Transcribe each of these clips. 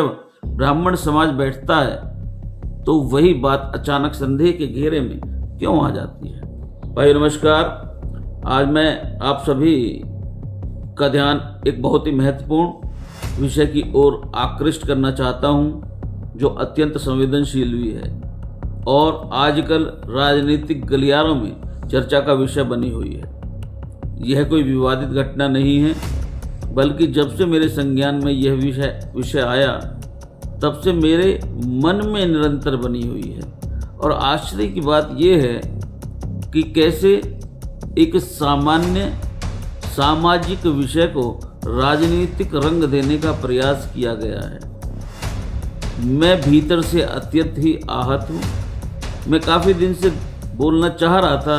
ब्राह्मण समाज बैठता है तो वही बात अचानक संदेह के घेरे में क्यों आ जाती है। भाई नमस्कार, आज मैं आप सभी का ध्यान एक बहुत ही महत्वपूर्ण विषय की ओर आकृष्ट करना चाहता हूं, जो अत्यंत संवेदनशील भी है और आजकल राजनीतिक गलियारों में चर्चा का विषय बनी हुई है। यह कोई विवादित घटना नहीं है, बल्कि जब से मेरे संज्ञान में यह विषय आया तब से मेरे मन में निरंतर बनी हुई है। और आश्चर्य की बात यह है कि कैसे एक सामान्य सामाजिक विषय को राजनीतिक रंग देने का प्रयास किया गया है। मैं भीतर से अत्यंत ही आहत हूँ। मैं काफ़ी दिन से बोलना चाह रहा था,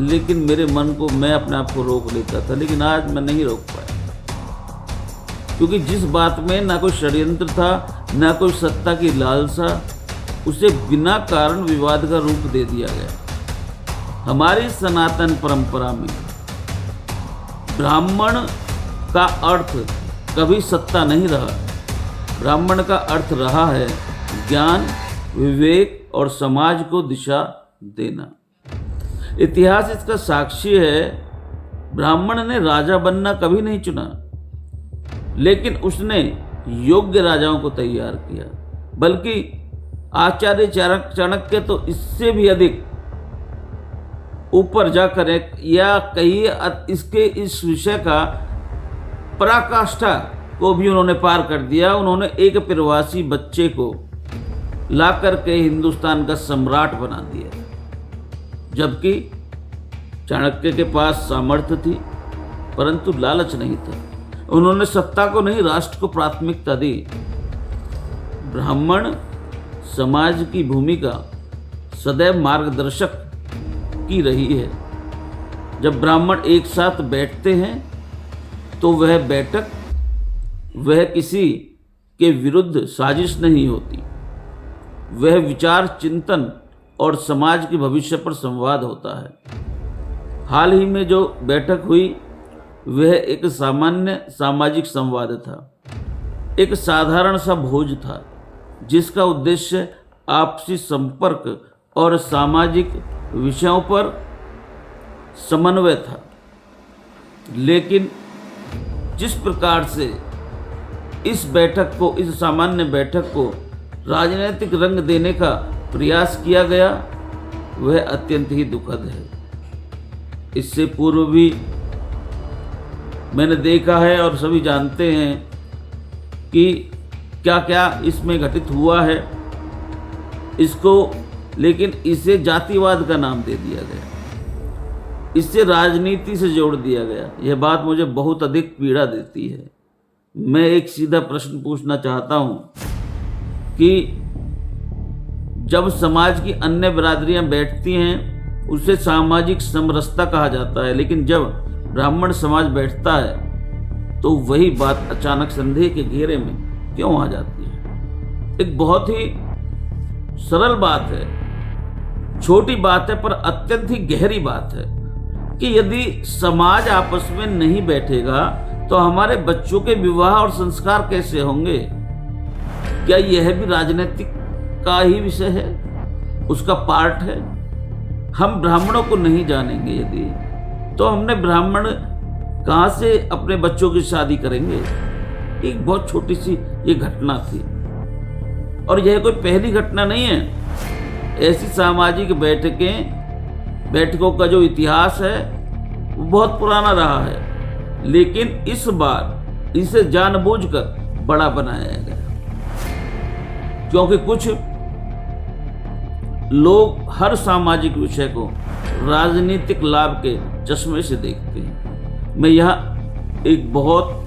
लेकिन मेरे मन को मैं अपने आप को रोक लेता था, लेकिन आज मैं नहीं रोक पाया, क्योंकि जिस बात में ना कोई षड्यंत्र था ना कोई सत्ता की लालसा, उसे बिना कारण विवाद का रूप दे दिया गया। हमारी सनातन परंपरा में ब्राह्मण का अर्थ कभी सत्ता नहीं रहा। ब्राह्मण का अर्थ रहा है ज्ञान, विवेक और समाज को दिशा देना। इतिहास इसका साक्षी है। ब्राह्मण ने राजा बनना कभी नहीं चुना, लेकिन उसने योग्य राजाओं को तैयार किया। बल्कि आचार्य चाणक्य तो इससे भी अधिक ऊपर जाकर या कहिए इसके इस विषय का पराकाष्ठा को भी उन्होंने पार कर दिया। उन्होंने एक प्रवासी बच्चे को लाकर के हिंदुस्तान का सम्राट बना दिया, जबकि चाणक्य के पास सामर्थ्य थी परंतु लालच नहीं था। उन्होंने सत्ता को नहीं, राष्ट्र को प्राथमिकता दी। ब्राह्मण समाज की भूमिका सदैव मार्गदर्शक की रही है। जब ब्राह्मण एक साथ बैठते हैं तो वह बैठक किसी के विरुद्ध साजिश नहीं होती। वह विचार चिंतन और समाज के भविष्य पर संवाद होता है। हाल ही में जो बैठक हुई वह एक सामान्य सामाजिक संवाद था, एक साधारण सा भोज था, जिसका उद्देश्य आपसी संपर्क और सामाजिक विषयों पर समन्वय था। लेकिन जिस प्रकार से इस सामान्य बैठक को राजनीतिक रंग देने का प्रयास किया गया, वह अत्यंत ही दुखद है। इससे पूर्व भी मैंने देखा है और सभी जानते हैं कि क्या क्या इसमें घटित हुआ है लेकिन इसे जातिवाद का नाम दे दिया गया, इससे राजनीति से जोड़ दिया गया। यह बात मुझे बहुत अधिक पीड़ा देती है। मैं एक सीधा प्रश्न पूछना चाहता हूँ कि जब समाज की अन्य बिरादरियां बैठती हैं उसे सामाजिक समरसता कहा जाता है, लेकिन जब ब्राह्मण समाज बैठता है तो वही बात अचानक संदेह के घेरे में क्यों आ जाती है। एक बहुत ही सरल बात है, छोटी बात है, पर अत्यंत ही गहरी बात है कि यदि समाज आपस में नहीं बैठेगा तो हमारे बच्चों के विवाह और संस्कार कैसे होंगे। क्या यह भी राजनीतिक का ही विषय है, उसका पार्ट है। हम ब्राह्मणों को नहीं जानेंगे यदि, तो हमने ब्राह्मण कहाँ से अपने बच्चों की शादी करेंगे। एक बहुत छोटी सी ये घटना थी, और यह कोई पहली घटना नहीं है। ऐसी सामाजिक बैठकों का जो इतिहास है वो बहुत पुराना रहा है, लेकिन इस बार इसे जानबूझकर बड़ा बनाया गया, क्योंकि कुछ लोग हर सामाजिक विषय को राजनीतिक लाभ के चश्मे से देखते हैं। मैं यहाँ एक बहुत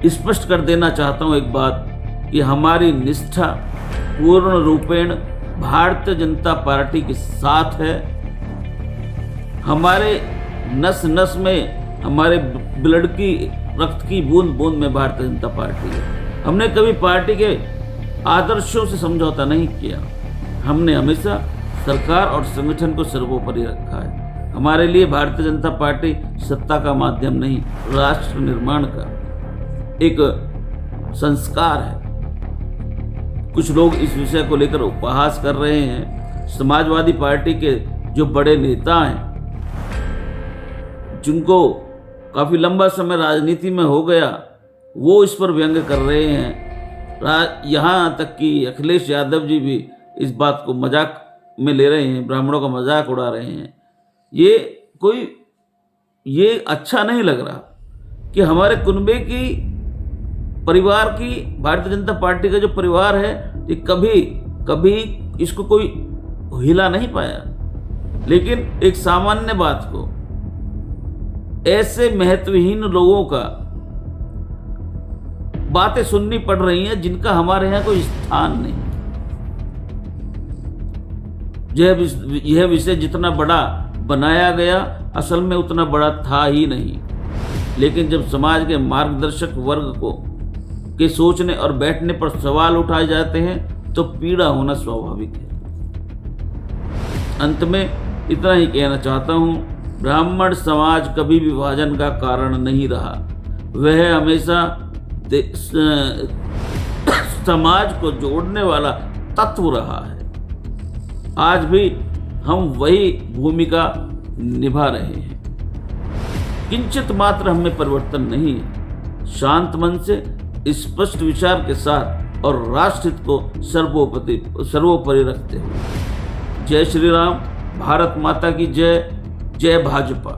स्पष्ट कर देना चाहता हूँ एक बात, कि हमारी निष्ठा पूर्ण रूपेण भारतीय जनता पार्टी के साथ है। हमारे नस नस में, हमारे ब्लड की, रक्त की बूंद बूंद में भारतीय जनता पार्टी है। हमने कभी पार्टी के आदर्शों से समझौता नहीं किया। हमने हमेशा सरकार और संगठन को सर्वोपरि रखा है। हमारे लिए भारतीय जनता पार्टी सत्ता का माध्यम नहीं, राष्ट्र निर्माण का एक संस्कार है। कुछ लोग इस विषय को लेकर उपहास कर रहे हैं। समाजवादी पार्टी के जो बड़े नेता हैं, जिनको काफी लंबा समय राजनीति में हो गया, वो इस पर व्यंग्य कर रहे हैं। यहाँ तक कि अखिलेश यादव जी भी इस बात को मजाक में ले रहे हैं, ब्राह्मणों का मजाक उड़ा रहे हैं। ये अच्छा नहीं लग रहा कि हमारे कुनबे की परिवार की, भारतीय जनता पार्टी का जो परिवार है, ये कभी इसको कोई हिला नहीं पाया। लेकिन एक सामान्य बात को ऐसे महत्वहीन लोगों का बातें सुननी पड़ रही हैं जिनका हमारे यहाँ कोई स्थान नहीं। यह विषय जितना बड़ा बनाया गया, असल में उतना बड़ा था ही नहीं। लेकिन जब समाज के मार्गदर्शक वर्ग के सोचने और बैठने पर सवाल उठाए जाते हैं तो पीड़ा होना स्वाभाविक है। अंत में इतना ही कहना चाहता हूँ, ब्राह्मण समाज कभी विभाजन का कारण नहीं रहा। वह हमेशा समाज को जोड़ने वाला तत्व रहा है। आज भी हम वही भूमिका निभा रहे हैं। किंचित मात्र हमें परिवर्तन नहीं है। शांत मन से, स्पष्ट विचार के साथ और राष्ट्रहित को सर्वोपरि रखते हुए। जय श्री राम। भारत माता की जय। जय भाजपा।